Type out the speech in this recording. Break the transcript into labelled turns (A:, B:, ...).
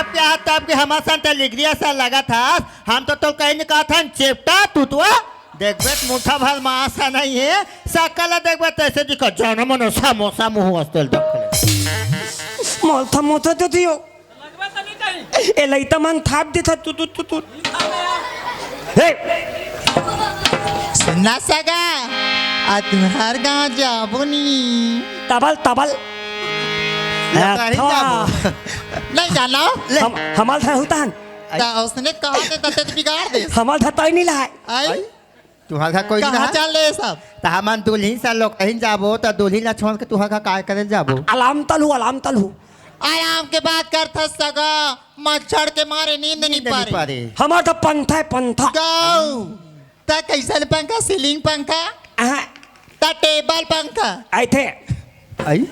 A: बाप के हाथ तब के हमारे साथ लिगरिया सा लगा था। हम तो कहीं नहीं कहा था चेपटा तुतवा देखबे मुठा भर मासा नहीं है सकल देखबे तैसे दिखा जाना मनो समोसा मुंह हस्तेल दखले
B: मोथा मोथा तो दियो ए लइता मन थाप देता तू तू तू तू हे
A: सुनना सगा आ तुम्हार गाँव जाबो नी
B: तबल तबल
A: नहीं जाना
B: हमाल था हुतान
A: उसने कहा थे तते बिगाड़ दे
B: हमाल था तय नहीं लाए
A: आई तुम्हारा कोई कहाँ चल ले सब तो हम दुल्हन सा लोग कहीं जाबो तो दुल्हन ला छोड़ के तुम्हारा काय करे जाबो
B: अलाम तलू
A: आराम के बात करता सगा मच्छर के मारे नींद नहीं पारे
B: हमार तो पंथा है पंथा
A: गाओ ता कैसन पंखा सीलिंग पंखा ता टेबल पंखा
B: आए थे
A: आई